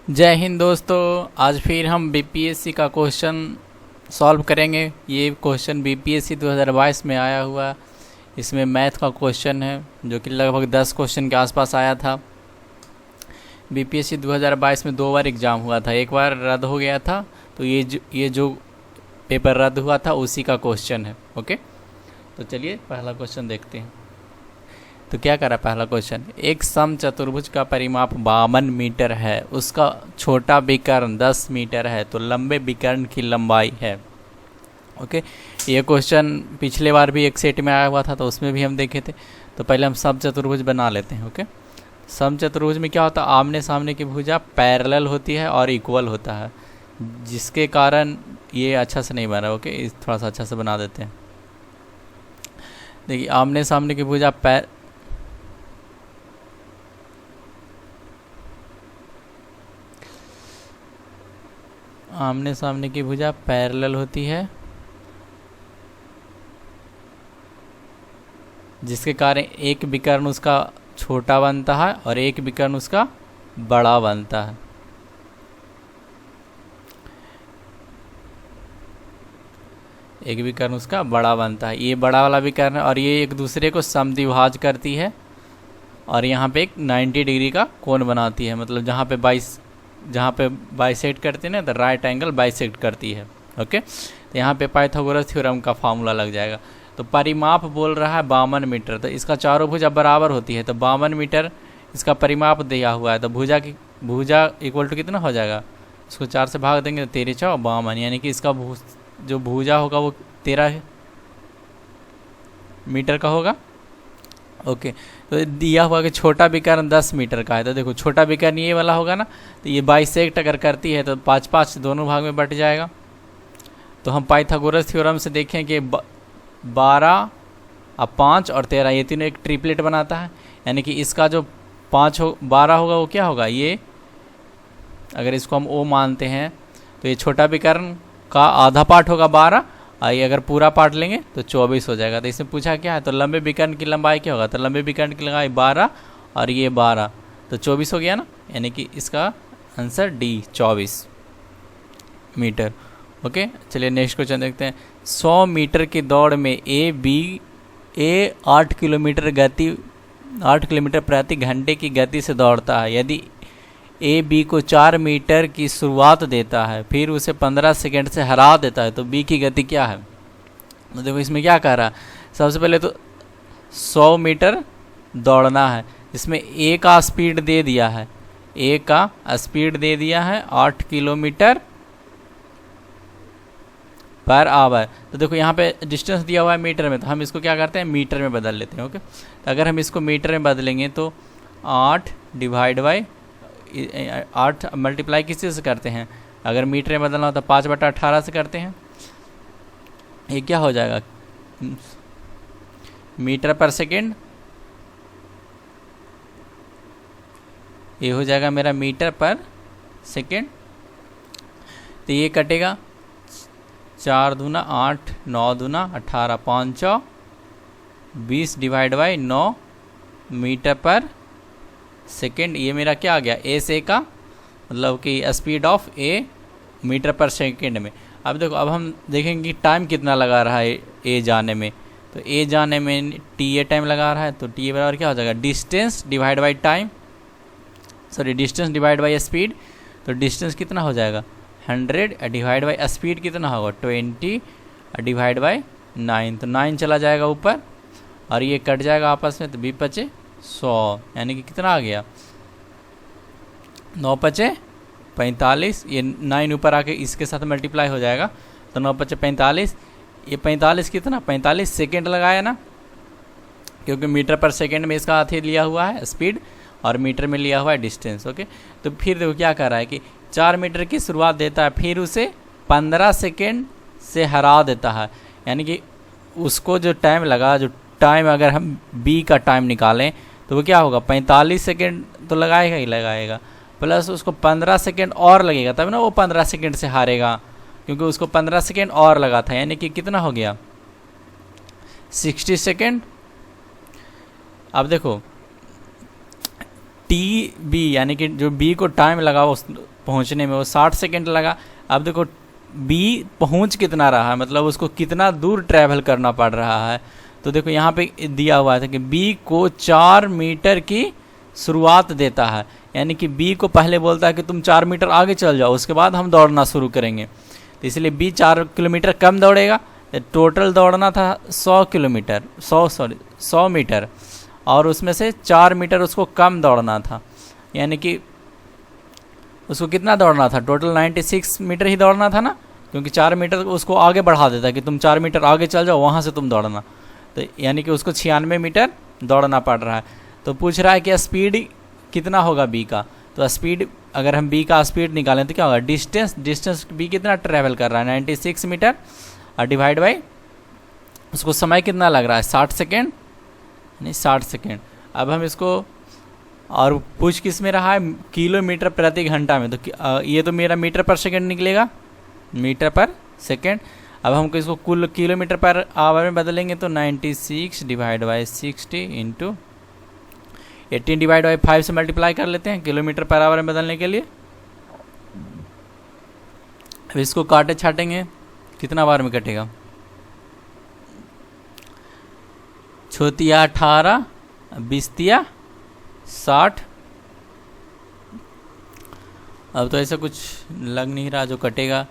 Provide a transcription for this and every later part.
जय हिंद दोस्तों। आज फिर हम बीपीएससी का क्वेश्चन सॉल्व करेंगे। ये क्वेश्चन बीपीएससी 2022 में आया हुआ। इसमें मैथ का क्वेश्चन है जो कि लगभग 10 क्वेश्चन के आसपास आया था। बीपीएससी 2022 में 2 बार एग्ज़ाम हुआ था, एक बार रद्द हो गया था, तो ये जो पेपर रद्द हुआ था उसी का क्वेश्चन है। ओके, तो चलिए पहला क्वेश्चन देखते हैं। तो क्या करा पहला क्वेश्चन, एक समचतुर्भुज का परिमाप 52 मीटर है, उसका छोटा विकर्ण 10 मीटर है, तो लंबे विकर्ण की लंबाई है। ओके, ये क्वेश्चन पिछले बार भी एक सेट में आया हुआ था, तो उसमें भी हम देखे थे। तो पहले हम समचतुर्भुज बना लेते हैं। ओके, समचतुर्भुज में क्या होता है, आमने सामने की भुजा पैरेलल होती है और इक्वल होता है, जिसके कारण ये अच्छा से नहीं बना। ओके, इस थोड़ा सा अच्छा से बना देते हैं। देखिए, आमने सामने की भुजा आमने सामने की भुजा पैरेलल होती है, जिसके कारण एक विकर्ण उसका छोटा बनता है और एक विकर्ण उसका बड़ा बनता है। एक विकर्ण उसका बड़ा बनता है, ये बड़ा वाला विकर्ण है, और ये एक दूसरे को समद्विभाज करती है, और यहाँ पे एक 90 डिग्री का कोण बनाती है। मतलब जहाँ पे बाइसेक्ट करती है ना, तो राइट एंगल बाइसेक्ट करती है। ओके, तो यहाँ पे पाइथागोरस थ्योरम का फार्मूला लग जाएगा। तो परिमाप बोल रहा है 52 मीटर, तो इसका चारों भुजा बराबर होती है, तो 52 मीटर इसका परिमाप दिया हुआ है। तो भुजा इक्वल टू कितना हो जाएगा, इसको 4 से भाग देंगे तो 13 × 52, यानी कि इसका जो भुजा होगा वो 13 मीटर का होगा। ओके, तो दिया हुआ कि छोटा विकर्ण 10 मीटर का है, तो देखो छोटा विकर्ण ये वाला होगा ना, तो ये बाइसेक्ट अगर करती है तो 5-5 दोनों भाग में बट जाएगा। तो हम पाइथागोरस थ्योरम से देखें कि 12 अब 5 और 13 ये तीनों एक ट्रिपलेट बनाता है, यानी कि इसका जो 12 होगा वो क्या होगा, ये अगर इसको हम O मानते हैं तो ये छोटा विकर्ण का आधा पार्ट होगा 12, और ये अगर पूरा पार्ट लेंगे तो 24 हो जाएगा। तो इसमें पूछा क्या है, तो लंबे विकर्ण की लंबाई क्या होगा, तो लंबे विकर्ण की लंबाई 12 और ये 12, तो 24 हो गया ना, यानी कि इसका आंसर डी 24 मीटर। ओके, चलिए नेक्स्ट क्वेश्चन देखते हैं। 100 मीटर की दौड़ में ए 8 किलोमीटर प्रति घंटे की गति से दौड़ता है। यदि ए बी को 4 मीटर की शुरुआत देता है, फिर उसे 15 सेकेंड से हरा देता है, तो बी की गति क्या है। तो देखो इसमें क्या कह रहा है, सबसे पहले तो 100 मीटर दौड़ना है, इसमें ए का स्पीड दे दिया है, 8 किलोमीटर पर आवर। तो देखो यहाँ पे डिस्टेंस दिया हुआ है मीटर में, तो हम इसको क्या करते हैं, मीटर में बदल लेते हैं। ओके, तो अगर हम इसको मीटर में बदलेंगे तो 8 मल्टीप्लाई किस चीज़ से करते हैं, अगर मीटर में बदलना हो तो 5/18 से करते हैं। ये क्या हो जाएगा, मीटर पर सेकेंड, ये हो जाएगा मेरा मीटर पर सेकेंड। तो ये कटेगा 4 दूना 8, 9 दूना 18, 5 20 / 9 मीटर पर सेकेंड। ये मेरा क्या आ गया, ए से का मतलब कि स्पीड ऑफ ए मीटर पर सेकेंड में। अब देखो, अब हम देखेंगे कि टाइम कितना लगा रहा है ए जाने में, तो ए जाने में टी ए टाइम लगा रहा है, तो टी ए बराबर क्या हो जाएगा, distance divide by time, sorry distance divide by speed. तो डिस्टेंस कितना हो जाएगा 100 डिवाइड बाई स्पीड कितना होगा 20 डिवाइड बाई 9, तो 9 चला जाएगा ऊपर और ये कट जाएगा आपस में, तो 20 × 5 = 100, यानी कि कितना आ गया 9 × 5 = 45। ये 9 ऊपर आके इसके साथ मल्टीप्लाई हो जाएगा, तो 9 × 5 = 45। ये 45 कितना 45 सेकेंड लगाया ना, क्योंकि मीटर पर सेकेंड में इसका हाथी लिया हुआ है स्पीड और मीटर में लिया हुआ है डिस्टेंस। ओके, तो फिर देखो क्या कर रहा है कि 4 मीटर की शुरुआत देता है, फिर उसे 15 सेकेंड से हरा देता है, यानी कि उसको जो टाइम लगा, जो टाइम अगर हम बी का टाइम निकालें तो वो क्या होगा 45 सेकेंड तो लगाएगा ही लगाएगा, प्लस उसको 15 सेकेंड और लगेगा, तब ना वो 15 सेकेंड से हारेगा, क्योंकि उसको 15 सेकेंड और लगा था, यानी कि कितना हो गया 60 सेकेंड। अब देखो टी बी यानी कि जो बी को टाइम लगा उस पहुंचने में वो 60 सेकेंड लगा। अब देखो बी पहुंच कितना रहा है, मतलब उसको कितना दूर ट्रैवल करना पड़ रहा है। तो देखो यहाँ पे दिया हुआ था कि बी को 4 मीटर की शुरुआत देता है, यानी कि बी को पहले बोलता है कि तुम 4 मीटर आगे चल जाओ, उसके बाद हम दौड़ना शुरू करेंगे। तो इसलिए बी 4 किलोमीटर कम दौड़ेगा। टोटल दौड़ना था 100 किलोमीटर 100 मीटर, और उसमें से 4 मीटर उसको कम दौड़ना था, यानी कि उसको कितना दौड़ना था, टोटल 96 मीटर ही दौड़ना था ना, क्योंकि 4 मीटर उसको आगे बढ़ा देता कि तुम 4 मीटर आगे चल जाओ, वहाँ से तुम दौड़ना। तो यानी कि उसको 96 मीटर दौड़ना पड़ रहा है। तो पूछ रहा है कि स्पीड कितना होगा बी का। तो स्पीड, अगर हम बी का स्पीड निकालें तो क्या होगा, डिस्टेंस बी कितना ट्रैवल कर रहा है 96 मीटर, और डिवाइड बाई उसको समय कितना लग रहा है 60 सेकेंड, नहीं 60 सेकेंड। अब हम इसको, और पूछ किस में रहा है, किलोमीटर प्रति घंटा में, तो ये तो मेरा मीटर पर सेकेंड निकलेगा, मीटर पर सेकेंड। अब हमको इसको कुल किलोमीटर पर आवर में बदलेंगे तो 96 divide by 60 into 18 divide by 5 से मल्टीप्लाई कर लेते हैं किलोमीटर पर आवर में बदलने के लिए। अब इसको काटे छाटेंगे, कितना बार में कटेगा, छोतिया 18 बिस्तिया 60। अब तो ऐसा कुछ लग नहीं रहा जो कटेगा,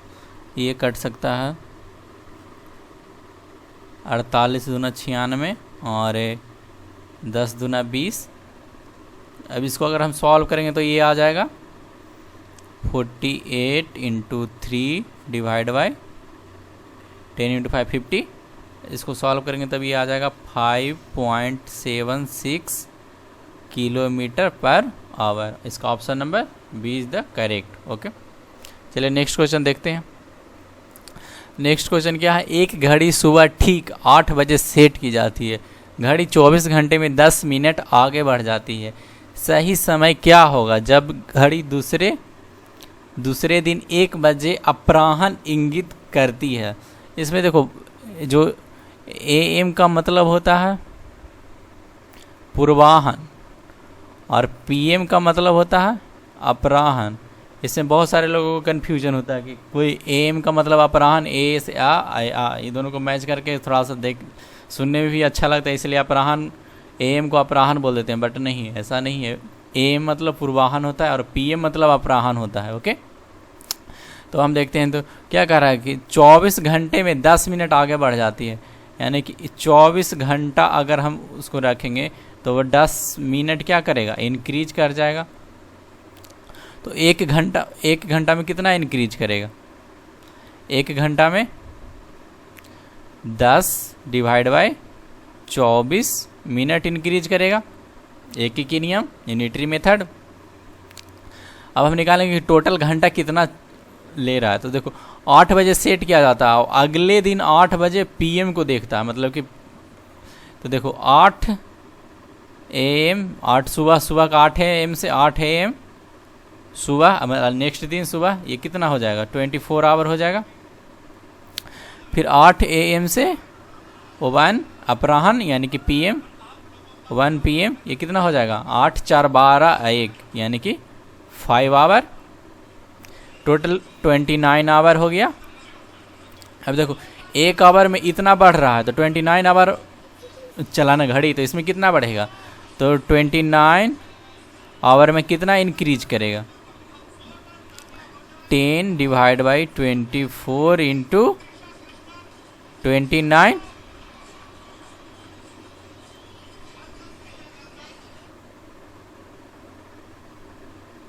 ये कट सकता है 48 दूना 96 और 10 दूना 20। अब इसको अगर हम सॉल्व करेंगे तो ये आ जाएगा 48 इंटू 3 डिवाइड बाई 10 इंटू 5 50। इसको सॉल्व करेंगे तब ये आ जाएगा 5.76 किलोमीटर पर आवर। इसका option number B is the correct. Okay, चलिए नेक्स्ट क्वेश्चन देखते हैं। नेक्स्ट क्वेश्चन क्या है, एक घड़ी सुबह ठीक 8 बजे सेट की जाती है, घड़ी 24 घंटे में 10 मिनट आगे बढ़ जाती है। सही समय क्या होगा जब घड़ी दूसरे दिन 1 बजे अपराह्न इंगित करती है। इसमें देखो जो AM का मतलब होता है पूर्वाह्न और PM का मतलब होता है अपराह्न। इसमें बहुत सारे लोगों को कन्फ्यूजन होता है कि कोई AM का मतलब अपराह्न, A से आ ये दोनों को मैच करके थोड़ा सा सुनने में भी अच्छा लगता है, इसलिए अपराह्न AM को अपराह्न बोल देते हैं, बट नहीं, ऐसा नहीं है। AM मतलब पूर्वाह्न होता है और PM मतलब अपराह्न होता है। ओके, तो हम देखते हैं तो क्या कह रहा है कि 24 घंटे में 10 मिनट आगे बढ़ जाती है, यानी कि 24 घंटा अगर हम उसको रखेंगे तो वो 10 मिनट क्या करेगा, इंक्रीज कर जाएगा। तो 1 घंटा में कितना इंक्रीज करेगा, 1 घंटा में 10 डिवाइड बाय 24 मिनट इंक्रीज करेगा। एक ही नियम, यूनिटरी मेथड। अब हम निकालेंगे कि टोटल घंटा कितना ले रहा है। तो देखो 8 बजे सेट किया जाता है, अगले दिन 8 बजे PM को देखता है, मतलब कि तो देखो 8 AM 8 सुबह का 8 AM से 8 AM सुबह, नेक्स्ट दिन सुबह, ये कितना हो जाएगा 24 आवर हो जाएगा। फिर 8 AM से 1 अपराह्न यानी कि PM 1 PM, ये कितना हो जाएगा 8 4 12 1 यानी कि 5 आवर, टोटल 29 आवर हो गया। अब देखो 1 आवर में इतना बढ़ रहा है तो 29 आवर चलाना घड़ी, तो इसमें कितना बढ़ेगा, तो 29 आवर में कितना इंक्रीज करेगा, 10 divide by 24 into 29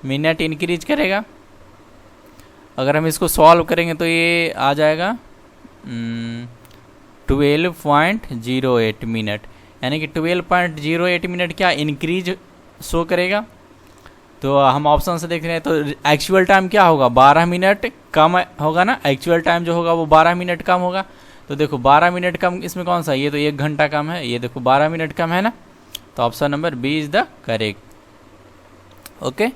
minute increase करेगा। अगर हम इसको सॉल्व करेंगे तो ये आ जाएगा 12.08 मिनट, यानी कि 12.08 मिनट क्या इंक्रीज शो करेगा। तो हम ऑप्शन से देख रहे हैं तो एक्चुअल टाइम क्या होगा, 12 मिनट कम होगा ना, एक्चुअल टाइम जो होगा वो 12 मिनट कम होगा। तो देखो 12 मिनट कम इसमें कौन सा, ये तो 1 घंटा कम है, ये देखो 12 मिनट कम है ना, तो option number B is the correct. Okay,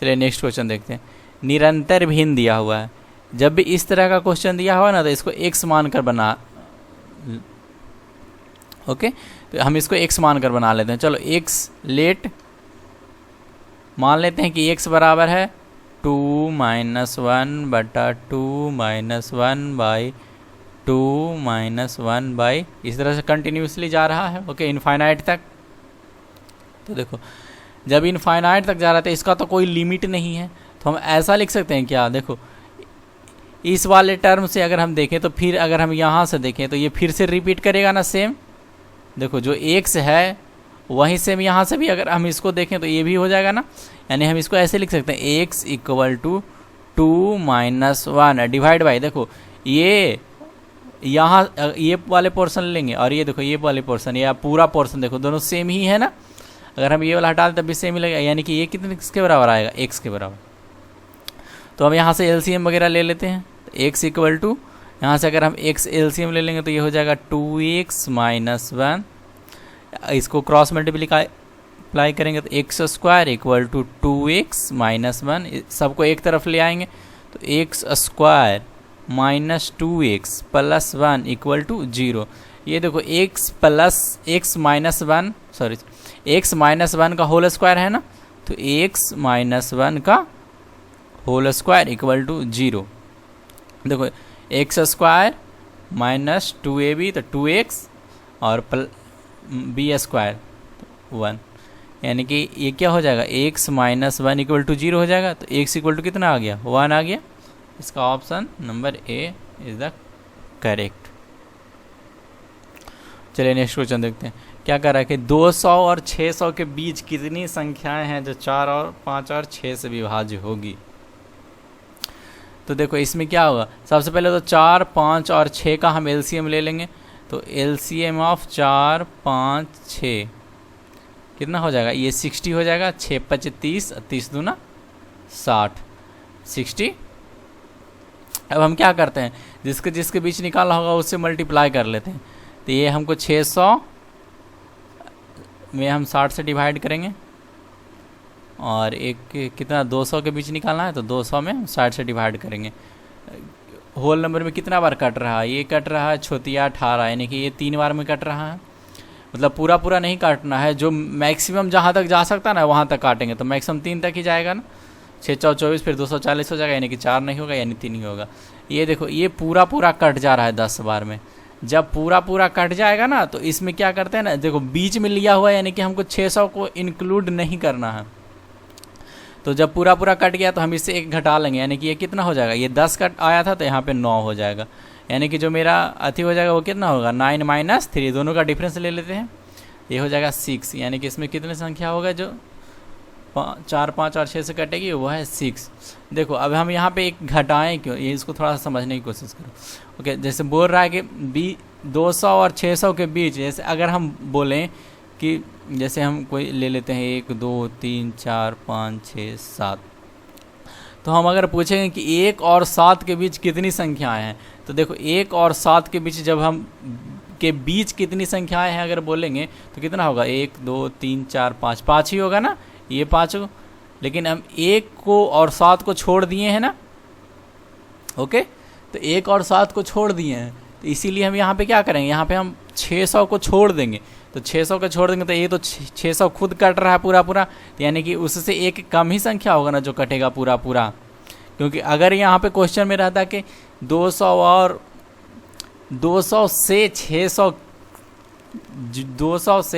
चलिए नेक्स्ट क्वेश्चन देखते हैं। निरंतर भिन्न दिया हुआ है, जब भी इस तरह का क्वेश्चन दिया हुआ ना तो इसको x मानकर बना, ओके, तो हम इसको x मानकर बना लेते हैं। चलो x लेट मान लेते हैं कि x बराबर है 2 - 1 बटा 2 - 1 बाई 2 - 1 बाई, इस तरह से कंटिन्यूसली जा रहा है, ओके, इनफाइनाइट तक। तो देखो जब इनफाइनाइट तक जा रहा था, इसका तो कोई लिमिट नहीं है, तो हम ऐसा लिख सकते हैं क्या, देखो इस वाले टर्म से अगर हम देखें तो फिर अगर हम यहाँ से देखें तो ये फिर से रिपीट करेगा ना सेम। देखो जो x है वहीं सेम यहाँ से भी अगर हम इसको देखें तो ये भी हो जाएगा ना, यानी हम इसको ऐसे लिख सकते हैं x = 2 - 1 डिवाइड बाई, देखो ये यहाँ ये वाले पोर्शन लेंगे और ये देखो ये वाले पोर्शन, या पूरा पोर्शन देखो दोनों सेम ही है ना। अगर हम ये वाला हटा दें तब भी सेम ही लगेगा, यानी कि ये कितने किसके बराबर आएगा, x के बराबर। तो हम यहाँ से एलसीएम वगैरह ले लेते हैं। x = यहाँ से अगर हम x एलसीएम ले लेंगे तो ये हो जाएगा 2x - 1, इसको क्रॉस मल्टीप्लाई करेंगे तो x² = 2x - 1, सबको एक तरफ ले आएंगे तो x² - 2x + 1 = 0। ये देखो x -1 का होल स्क्वायर है ना, तो x - 1 का होल स्क्वायर = 0। देखो x² - 2ab तो 2x और b² 1, यानी कि ये क्या हो जाएगा, x - 1 = 0 हो जाएगा। तो x = कितना आ गया, 1 आ गया। इसका option number A is the correct. चलिए नेक्स्ट क्वेश्चन देखते हैं। क्या कह रहा है कि 200 और 600 के बीच कितनी संख्याएं हैं जो 4 और 5 और 6 से विभाज्य होगी। तो देखो इसमें क्या होगा, सबसे पहले तो 4, 5 और 6 का हम एलसीएम ले लेंगे। तो एलसीएम ऑफ 4, 5, 6 कितना हो जाएगा, ये 60 हो जाएगा। 6 × 5 = 30, 30 दूना 60, 60। अब हम क्या करते हैं, जिसके जिसके बीच निकाला होगा उससे मल्टीप्लाई कर लेते हैं। तो ये हमको 600 में हम 60 से डिवाइड करेंगे, और एक कितना 200 के बीच निकालना है तो 200 में 60 से डिवाइड करेंगे। होल नंबर में कितना बार कट रहा है, ये कट रहा है छोटिया 18, यानी कि ये 3 बार में कट रहा है। मतलब पूरा पूरा नहीं काटना है, जो मैक्सिमम जहाँ तक जा सकता है ना वहाँ तक काटेंगे, तो मैक्सिमम 3 तक ही जाएगा ना। 6 × 4 = 24, फिर 240 हो जाएगा, यानी कि 4 नहीं होगा, यानी 3 ही होगा। ये देखो ये पूरा पूरा कट जा रहा है 10 बार में। जब पूरा पूरा कट जाएगा ना तो इसमें क्या करते हैं ना, देखो बीच में लिया हुआ है, यानी कि हमको 600 को इंक्लूड नहीं करना है। तो जब पूरा पूरा कट गया तो हम इससे 1 घटा लेंगे, यानी कि ये कितना हो जाएगा, ये 10 कट आया था तो यहाँ पे 9 हो जाएगा, यानी कि जो मेरा अति हो जाएगा वो कितना होगा, 9 - 3, दोनों का डिफरेंस ले लेते हैं, ये हो जाएगा 6। यानी कि इसमें कितनी संख्या होगा जो 4, 5 और 6 से कटेगी, वो है 6। देखो अब हम यहाँ पे एक घटाएं क्यों, ये इसको थोड़ा सा समझने की कोशिश करो। ओके, जैसे बोल रहा है कि 200 और 600 के बीच, जैसे अगर हम बोलें कि जैसे हम कोई ले लेते हैं 1, 2, 3, 4, 5, 6, 7, तो हम अगर पूछेंगे कि 1 और 7 के बीच कितनी संख्याएं हैं, तो देखो 1 और 7 के बीच जब हम के बीच कितनी संख्याएं हैं अगर बोलेंगे तो कितना होगा, 1, 2, 3, 4, 5, 5 ही होगा ना, ये 5 हो। लेकिन हम 1 को और 7 को छोड़ दिए हैं ना, ओके, तो 1 और 7 को छोड़ दिए हैं, तो इसीलिए हम यहाँ पे क्या करेंगे, यहाँ पे हम 600 को छोड़ देंगे। तो 600 को छोड़ देंगे तो ये तो 600 खुद कट रहा है पूरा पूरा, तो यानी कि उससे एक कम ही संख्या होगा ना जो कटेगा पूरा पूरा। क्योंकि अगर यहाँ पे क्वेश्चन में रहता कि 200 और 200 से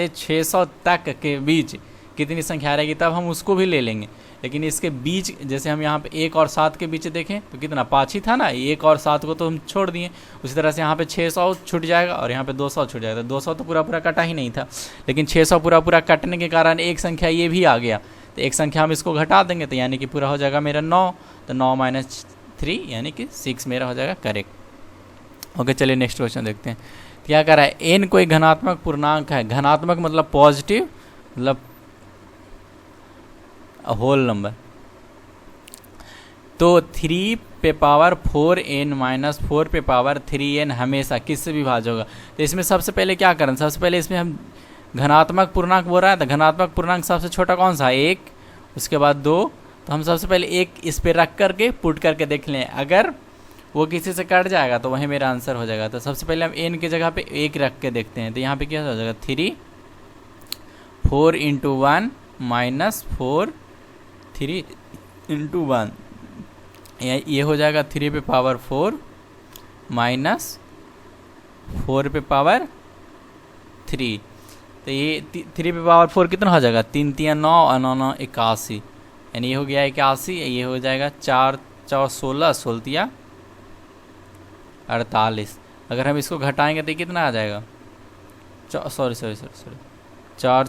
600 तक के बीच कितनी संख्या रहेगी, तब हम उसको भी ले लेंगे। लेकिन इसके बीच जैसे हम यहाँ पे 1 और 7 के बीच देखें तो कितना 5 ही था ना, 1 और 7 को तो हम छोड़ दिए। उसी तरह से यहाँ पे 600 छूट जाएगा और यहाँ पे 200 छूट जाएगा। 200 तो पूरा पूरा कटा ही नहीं था, लेकिन 600 पूरा पूरा कटने के कारण एक संख्या ये भी आ गया, तो एक संख्या हम इसको घटा देंगे, तो यानी कि पूरा हो जाएगा मेरा 9। तो 9 - 3 यानी कि 6 मेरा हो जाएगा करेक्ट। ओके, चलिए नेक्स्ट क्वेश्चन देखते हैं। क्या कर रहा है, n कोई धनात्मक पूर्णांक है, धनात्मक मतलब पॉजिटिव, मतलब होल नंबर। तो 3 पे पावर 4n माइनस 4 पे पावर 3n हमेशा किससे विभाज्य होगा। तो इसमें सबसे पहले क्या करें, सबसे पहले इसमें हम धनात्मक पूर्णांक बोल रहा है, तो धनात्मक पूर्णांक सबसे छोटा कौन सा, 1, उसके बाद 2। तो हम सबसे पहले 1 इस पे रख करके पुट करके देख लें, अगर वो किसी से कट जाएगा तो वही मेरा आंसर हो जाएगा। तो सबसे पहले हम n की जगह पे 1 रख के देखते हैं, तो यहाँ पे क्या हो जाएगा 3, 4 × 1 - 4 3 इंटू 1, ये हो जाएगा 3 पे पावर 4 माइनस 4 पे पावर 3। तो ये 3 पे पावर 4 कितना हो जाएगा, 3 3 9 और 9 9 81, यानी ये हो गया 81, ये हो जाएगा 4 4 16 16 48। अगर हम इसको घटाएंगे तो कितना आ जाएगा, सॉरी 4 4 4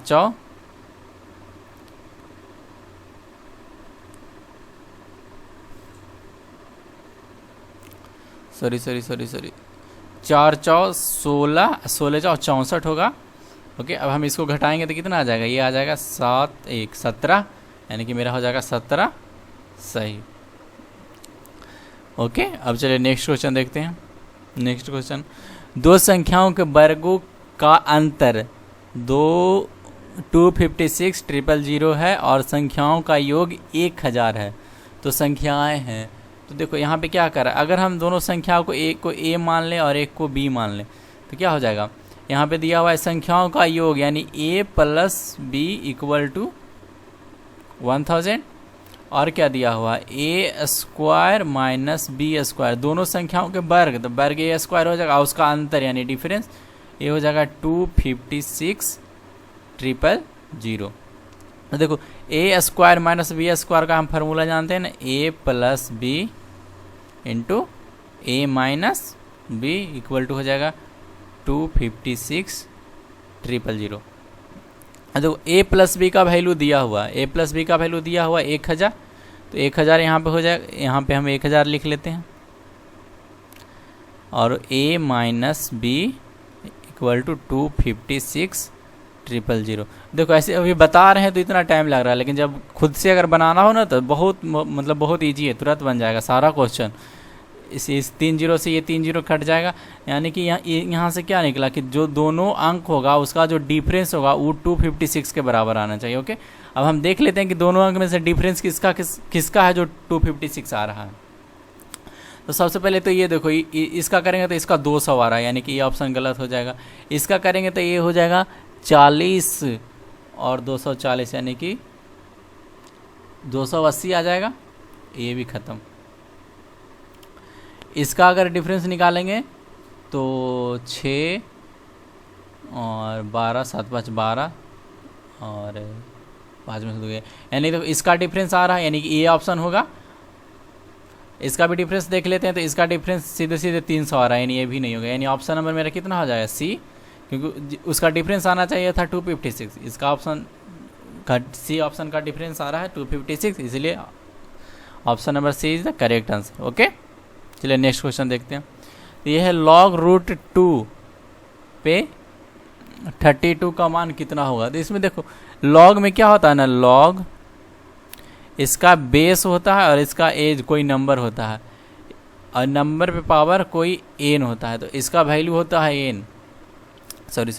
4 16 16 4 64 होगा। ओके, अब हम इसको घटाएंगे तो कितना आ जाएगा, ये आ जाएगा 7 1 17, यानी कि मेरा हो जाएगा 17 सही। ओके, अब चलिए नेक्स्ट क्वेश्चन देखते हैं। नेक्स्ट क्वेश्चन, दो संख्याओं के वर्गों का अंतर 256 000 है और संख्याओं का योग 1000 है, तो संख्याएं हैं। तो देखो यहाँ पे क्या कर रहा है, अगर हम दोनों संख्याओं को एक को a मान लें और एक को b मान लें तो क्या हो जाएगा, यहाँ पे दिया हुआ है संख्याओं का योग यानी a plus b equal to 1000, और क्या दिया हुआ है a square minus b square, दोनों संख्याओं के वर्ग, तो वर्ग a स्क्वायर हो जाएगा, उसका अंतर यानी डिफरेंस ये हो जाएगा 256 000। तो देखो a square minus b square का हम फार्मूला जानते हैं ना, a plus b into a minus b equal to हो जाएगा 256 000। देखो a प्लस b का वैल्यू दिया हुआ है, a प्लस b का वैल्यू दिया हुआ 1000, तो 1000 यहाँ पे हो जाएगा, यहाँ पे हम 1000 लिख लेते हैं, और a minus b equal to 256 000। देखो ऐसे अभी बता रहे हैं तो इतना टाइम लग रहा है, लेकिन जब खुद से अगर बनाना हो ना तो बहुत मतलब बहुत ईजी है, तुरंत बन जाएगा सारा क्वेश्चन। इस 3 0 से ये 3 0 कट जाएगा, यानी कि यहाँ से क्या निकला कि जो दोनों अंक होगा उसका जो डिफरेंस होगा वो 256 के बराबर आना चाहिए। ओके, अब हम देख लेते हैं कि दोनों अंक में से डिफरेंस किसका है जो 256 आ रहा है। तो सबसे पहले तो ये देखो, इसका करेंगे तो इसका 200 आ रहा है, यानी कि ये ऑप्शन गलत हो जाएगा। इसका करेंगे तो ये हो जाएगा 40 और 240, यानी कि 280 आ जाएगा, ये भी ख़त्म। इसका अगर डिफरेंस निकालेंगे तो 6 और 12 7 5 12 और 5 में से 2 गए, यानी तो इसका डिफरेंस आ रहा है, यानी कि ये ऑप्शन होगा। इसका भी डिफरेंस देख लेते हैं, तो इसका डिफरेंस सीधे सीधे 300 आ रहा है, यानी ये भी नहीं होगा, यानी ऑप्शन नंबर मेरा कितना हो जाएगा सी, क्योंकि उसका डिफरेंस आना चाहिए था 256, इसका ऑप्शन का सी ऑप्शन का डिफरेंस आ रहा है 256, इसलिए option number C is the correct answer. Okay, चलिए नेक्स्ट क्वेश्चन देखते हैं। तो यह है लॉग रूट 2 पे 32 का मान कितना होगा। तो इसमें देखो लॉग में क्या होता है ना, लॉग इसका बेस होता है और इसका एज कोई नंबर होता है, और नंबर पे पावर कोई एन होता है, तो इसका वैल्यू होता है एन, सॉरी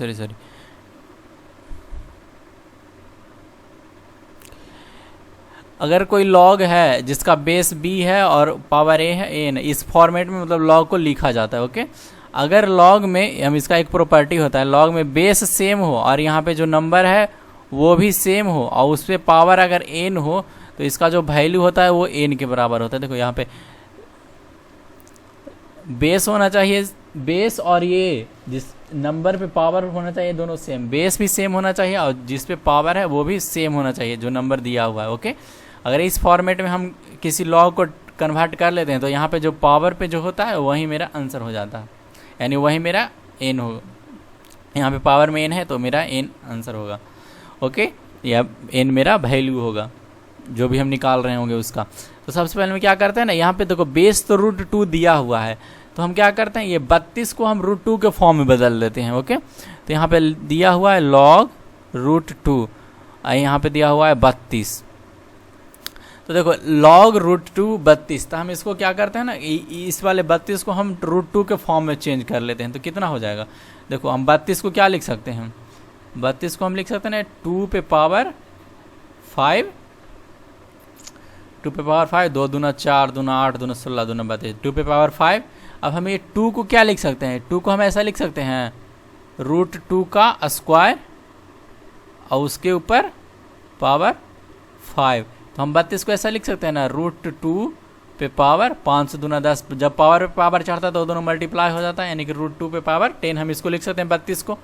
अगर कोई लॉग है जिसका बेस b है और पावर a है n, इस फॉर्मेट में मतलब लॉग को लिखा जाता है। ओके, अगर लॉग में हम इसका एक प्रॉपर्टी होता है, लॉग में बेस सेम हो और यहाँ पे जो नंबर है वो भी सेम हो और उस पर पावर अगर n हो, तो इसका जो वैल्यू होता है वो n के बराबर होता है। देखो यहाँ पे बेस होना चाहिए, बेस और ये जिस नंबर पे पावर होना चाहिए दोनों सेम, बेस भी सेम होना चाहिए और जिस पे पावर है वो भी सेम होना चाहिए जो नंबर दिया हुआ है। ओके, अगर इस फॉर्मेट में हम किसी लॉग को कन्वर्ट कर लेते हैं तो यहाँ पे जो पावर पे जो होता है वही मेरा आंसर हो जाता है, यानी वही मेरा n होगा। यहाँ पे पावर में n है तो मेरा n आंसर होगा। ओके, या n मेरा वैल्यू होगा जो भी हम निकाल रहे होंगे उसका। तो सबसे पहले में क्या करते हैं ना, यहाँ पे देखो बेस तो √2 दिया हुआ है, तो हम क्या करते हैं ये 32 को हम √2 के फॉर्म में बदल देते हैं। ओके, तो यहाँ पे दिया हुआ है log √2 और यहाँ पे दिया हुआ है 32, तो देखो log √2 32, तो हम इसको क्या करते हैं ना, इस वाले 32 को हम √2 के फॉर्म में चेंज कर लेते हैं, तो कितना हो जाएगा। देखो हम 32 को क्या लिख सकते हैं, 32 को हम लिख सकते हैं 2 पे पावर 5, 2 पे पावर 5, 2 दूना 4, दूना 8, दूना 16, दूना 32, 2 पे पावर 5। अब हम ये 2 को क्या लिख सकते हैं, 2 को हम ऐसा लिख सकते हैं √2 का स्क्वायर और उसके ऊपर पावर 5, तो हम 32 को ऐसा लिख सकते हैं ना, √2 पे पावर 5 दूना 10, जब पावर पे पावर चढ़ता है तो दोनों मल्टीप्लाई हो जाता है, यानी कि √2 पे पावर 10 हम इसको लिख सकते हैं 32 को।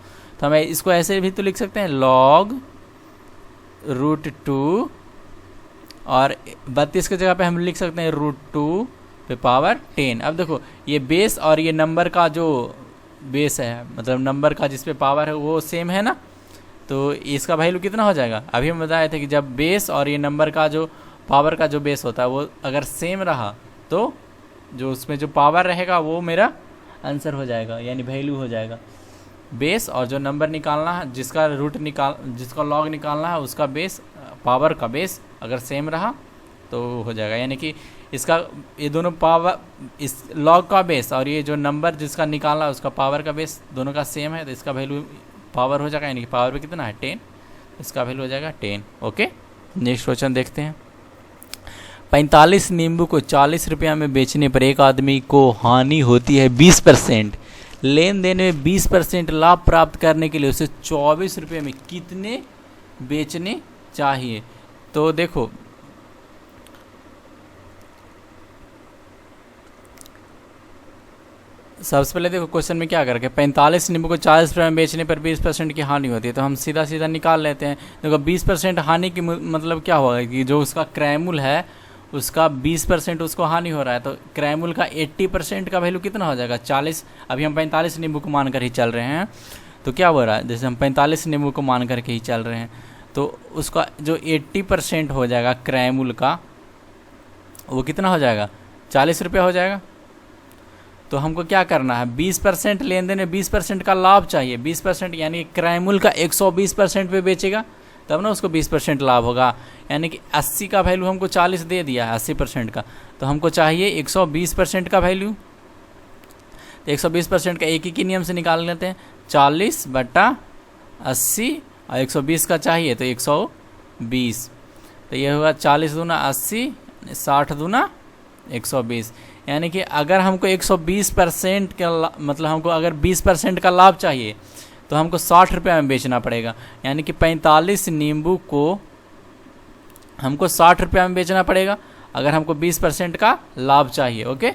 तो हम इसको ऐसे भी तो लिख सकते हैं log √2, और 32 की जगह पे हम लिख सकते हैं √2 पे पावर 10। अब देखो ये बेस और ये नंबर का जो बेस है, मतलब नंबर का जिस पे पावर है वो सेम है ना, तो इसका वैल्यू कितना हो जाएगा। अभी हम बताए थे कि जब बेस और ये नंबर का जो पावर का जो बेस होता है वो अगर सेम रहा तो जो उसमें जो पावर रहेगा वो मेरा आंसर हो जाएगा, यानी वैल्यू हो जाएगा। बेस और जो नंबर निकालना है, जिसका जिसका लॉग निकालना है, उसका बेस, पावर का बेस अगर सेम रहा तो हो जाएगा। यानी कि इसका ये दोनों पावर, इस लॉग का बेस और ये जो नंबर जिसका निकालना है उसका पावर का बेस दोनों का सेम है, तो इसका वैल्यू पावर हो जाएगा, यानी कि पावर पे कितना है 10, इसका वैल्यू हो जाएगा 10। ओके, नेक्स्ट क्वेश्चन देखते हैं। 45 नींबू को 40 रुपया में बेचने पर एक आदमी को हानि होती है 20%। लेन देन में 20% लाभ प्राप्त करने के लिए उसे 24 रुपये में कितने बेचने चाहिए। तो देखो सबसे पहले देखो क्वेश्चन में क्या करके 45 नींबू को 40 रुपये में बेचने पर 20% की हानि होती है, तो हम सीधा सीधा निकाल लेते हैं। देखो 20% हानि की मतलब क्या होगा कि जो उसका क्रयमूल्य है उसका 20% उसको हानि हो रहा है, तो क्रयमूल्य का 80% का वैल्यू कितना हो जाएगा 40। अभी हम 45 नींबू को मान कर ही चल रहे हैं, तो क्या हो रहा है, जैसे हम 45 नींबू को मान करके ही चल रहे हैं, तो उसका जो 80% हो जाएगा क्रयमूल्य का, वो कितना हो जाएगा 40 रुपये हो जाएगा। तो हमको क्या करना है, 20% लेन देन में 20% का लाभ चाहिए। 20% यानी क्रयमूल्य का 120% पे बेचेगा तब ना उसको 20% लाभ होगा, यानी कि 80 का वैल्यू हमको 40 दे दिया है 80% का, तो हमको चाहिए 120% का वैल्यू। तो 120% का एक ही नियम से निकाल लेते हैं, 40/80 और 120 का चाहिए तो 120, तो ये होगा 40 दूना 80, 60 दूना 120। यानी कि अगर हमको 120% का मतलब हमको अगर 20% का लाभ चाहिए तो हमको 60 रुपये में बेचना पड़ेगा, यानी कि 45 नींबू को हमको 60 रुपये में बेचना पड़ेगा अगर हमको 20% का लाभ चाहिए। ओके,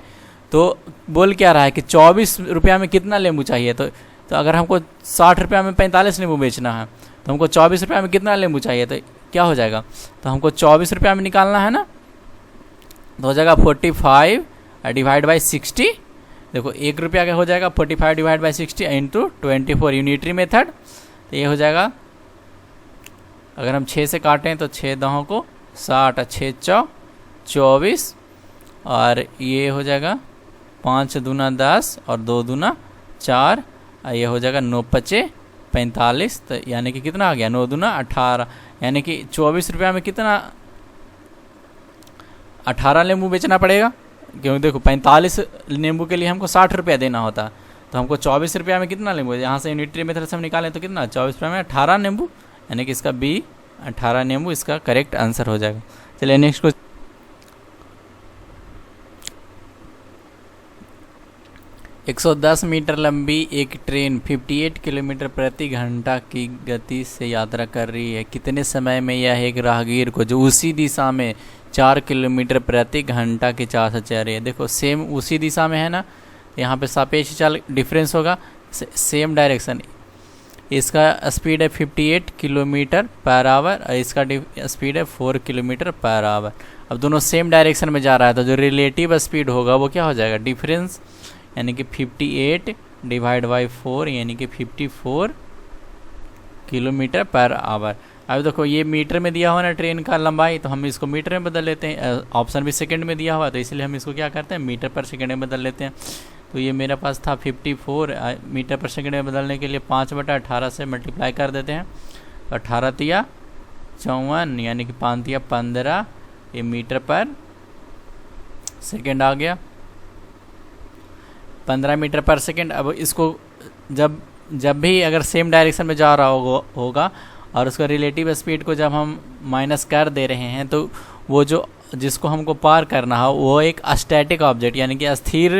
तो बोल क्या रहा है कि 24 रुपया में कितना नींबू चाहिए, तो अगर हमको 60 रुपया में 45 नींबू बेचना है तो हमको 24 रुपया में कितना नींबू चाहिए, तो क्या हो जाएगा, तो हमको 24 रुपया में निकालना है ना, तो हो जाएगा 45 डिवाइड बाई 60। देखो 1 रुपया का हो जाएगा 45 divide by 60 into 24 unitary method, तो ये हो जाएगा, अगर हम 6 से काटें तो 6 दहों को 60, 6 चौ 24, और ये हो जाएगा 5 दूना 10 और 2 दूना 4, और ये हो जाएगा 9 पचे 45, तो यानी कि कितना आ गया 9 दूना 18, यानी कि 24 रुपया में कितना 18 नींबू बेचना पड़ेगा, क्योंकि देखो 45 नींबू के लिए हमको 60 रुपया देना होता, तो हमको 24 रुपया में कितना नींबू, यहाँ से यूनिटरी मेथड से हम निकालें तो कितना 24 रुपया में 18 नींबू, यानी कि इसका बी 18 नींबू इसका करेक्ट आंसर हो जाएगा। चलिए नेक्स्ट क्वेश्चन। 110 मीटर लंबी एक ट्रेन 58 किलोमीटर प्रति घंटा की गति से यात्रा कर रही है। कितने समय में यह एक राहगीर को जो उसी दिशा में 4 किलोमीटर प्रति घंटा की चाल से चल रही है। देखो सेम उसी दिशा में है ना, यहाँ पे सापेक्ष चाल डिफरेंस होगा, सेम डायरेक्शन। इसका स्पीड है 58 किलोमीटर पर आवर और इसका स्पीड है 4 किलोमीटर पर आवर। अब दोनों सेम डायरेक्शन में जा रहा है, तो जो रिलेटिव स्पीड होगा वो क्या हो जाएगा डिफरेंस, यानी कि 58 डिवाइड बाई 4 यानी कि 54 किलोमीटर पर आवर। अब देखो ये मीटर में दिया हुआ ना ट्रेन का लंबाई, तो हम इसको मीटर में बदल लेते हैं। ऑप्शन भी सेकंड में दिया हुआ, तो इसलिए हम इसको क्या करते हैं मीटर पर सेकंड में बदल लेते हैं। तो ये मेरे पास था 54, मीटर पर सेकंड में बदलने के लिए 5/18 से मल्टीप्लाई कर देते हैं, 18 तिया 54 यानी कि 5 तिया 15, ये मीटर पर सेकंड आ गया, 15 मीटर पर सेकंड। अब इसको जब भी अगर सेम डायरेक्शन में जा रहा होगा और उसका रिलेटिव स्पीड को जब हम माइनस कर दे रहे हैं, तो वो जो जिसको हमको पार करना है वो एक स्टैटिक ऑब्जेक्ट यानी कि अस्थिर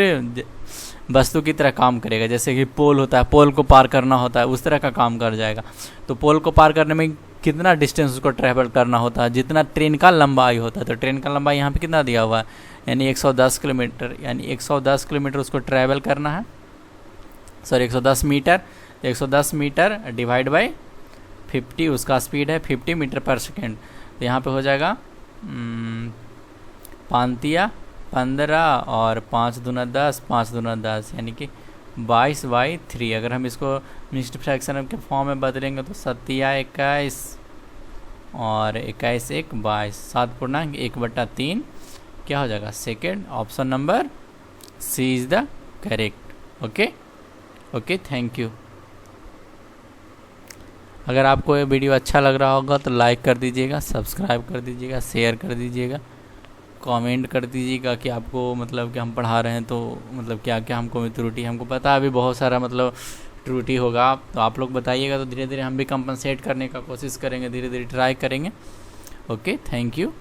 वस्तु की तरह काम करेगा। जैसे कि पोल होता है, पोल को पार करना होता है, उस तरह का काम कर जाएगा। तो पोल को पार करने में कितना डिस्टेंस उसको ट्रैवल करना होता है, जितना ट्रेन का लंबाई होता है। तो ट्रेन का लंबाई यहाँ पे कितना दिया हुआ है, यानी 110 किलोमीटर, यानी 110 किलोमीटर उसको ट्रैवल करना है, sorry 110 metre. 110 metre divide by 50, उसका स्पीड है 50 मीटर पर सेकेंड। तो यहाँ पे हो जाएगा 5×15 और 5 दूना 10, 5 दूना 10, यानी कि 22/3। अगर हम इसको मिक्स्ड फ्रैक्शन के फॉर्म में बदलेंगे तो 7×21 और 21×1 22, 7×1/3 क्या हो जाएगा, second. Option number C is the correct. Okay, thank you. अगर आपको ये वीडियो अच्छा लग रहा होगा तो लाइक कर दीजिएगा, सब्सक्राइब कर दीजिएगा, शेयर कर दीजिएगा, कमेंट कर दीजिएगा कि आपको मतलब कि हम पढ़ा रहे हैं तो मतलब क्या क्या हमको त्रुटि, हमको पता है अभी बहुत सारा मतलब त्रुटि होगा, तो आप लोग बताइएगा तो धीरे धीरे हम भी कंपनसेट करने का कोशिश करेंगे, धीरे धीरे ट्राई करेंगे। Okay, thank you.